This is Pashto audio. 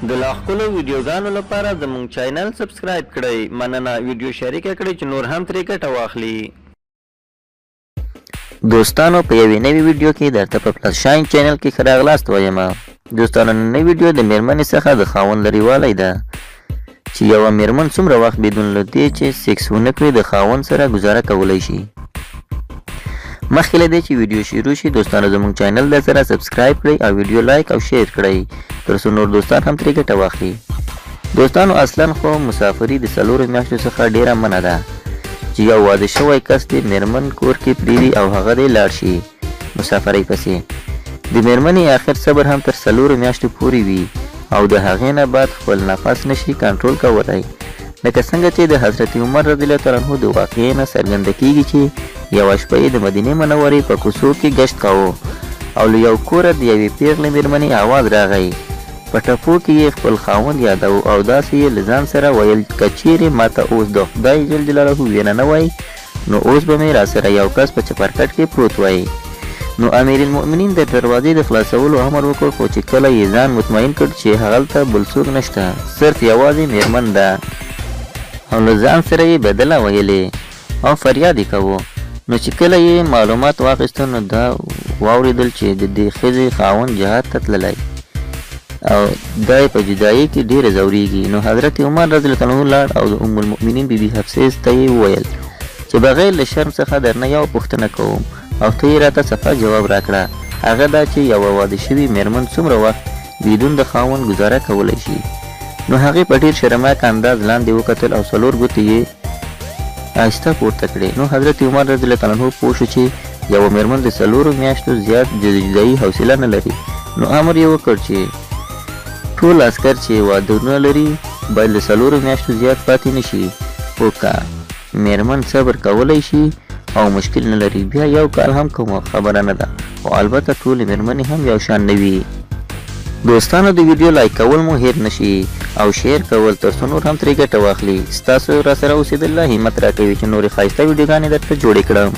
د لا خپلو ویډیوګانو لپاره زموږ چینل سبسکرایب کړئ. مننه. ویډیو شریک کړئ چې نور هم ترې ګټه واخلي. دوستانو په یوې نوې ویډیو کې درته په پلس شاین چینل کې ښه راغلاست وایم. دوستانو نننۍ ویډیو د میرمنې څخه د خاوند لرېوالی ده چې یوه میرمن څومره وخت بدون له دې چې سیکس ونه کړي د خاوند سره ګزاره کولی شي. مخکې له دې چې ویډیو شروع شي دوستانو زموږ چینل د سره سبسکرایب کړئ او ویډیو لایک او شیر کړئ تر څو نور دوستان هم ترې ګټه واخلي. دوستانو اصلا خو مسافري د 4 میاشتو څخه ډیره منع ده چې یو واده شوی کس د میرمن کور کې پرېږدي او هغه دې لاړ شي مسافرۍ پسې. د میرمنې آخر صبر هم تر 4 میاشتو پورې وي او د هغې نه بعد خپل نفس نشي کنټرول کولی، لکه څنګه چې د حضرت عمر رضی الله تعالی عنه د واقعې نه څرګنده کیږي چې یوه شپه یې د مدینې منورې په کوڅو کې ګشت کاوه او له یو کوره د یوې پیغلې میرمنې آواز راغی. په ټپو کې یې خپل خاوند یادو او داسې یې له ځان سره ویل که چیرې ماته اوس د خدای جل جلاله وینه نه وای نو اوس به مې راسره یو کس په چپرکټ کې پروت وای. نو امیر المؤمنین د دروازې د خلاصولو امر وکړ، خو چې کله یې ځان مطمئن کړ چې هغلته بل څوک نشته صرف یوازې میرمن ده او له ځان سره یې بدله ویلې او فریاد یې کوو. نو چې کله یې معلومات واخیستو نو دا واورېدل چې د دې ښځې خاوند جهاد ته تللی او دا یې په جدایۍ کې ډېره ځورېږي. نو حضرت عمر رضی الله عنه لاړ او د ام المؤمنین بی بی حفصې ته یې وویل چې بغیر له شرم څخه درنه یو پوښتنه کوم او ته یې راته صفا جواب راکړه، هغه دا چې یوه واده شوې میرمن څومره وخت بدون د خاوند ګزاره کولی شي. نو هغې په ډېر شرمناک انداز لاندې وکتل او 4 ګوتې یې آهسته پورته کړې. نو حضرت عمر رضی الله عنه پوه شو چې یوه میرمن د 4 میاشتو زیات د جدایي حوصله نه لري. نو امر یې وکړ چې ټول عسکر چې واده نه لري باید له 4 میاشتو زیات پاتې نشي، خو که میرمن صبر کولی شي او مشکل نه لري بیا یو کال هم کومه خبره نه ده، خو البته ټولې میرمنې هم یو شان نه وي. دوستانو د ویډیو لایک کول مو هیر نشي او شیر کول تر څو نور هم ترې ګټه واخلي. ستاسو را سره اوسېدل همت راکوي چې نورې ښایسته ویډیوګانې درته جوړې کړم.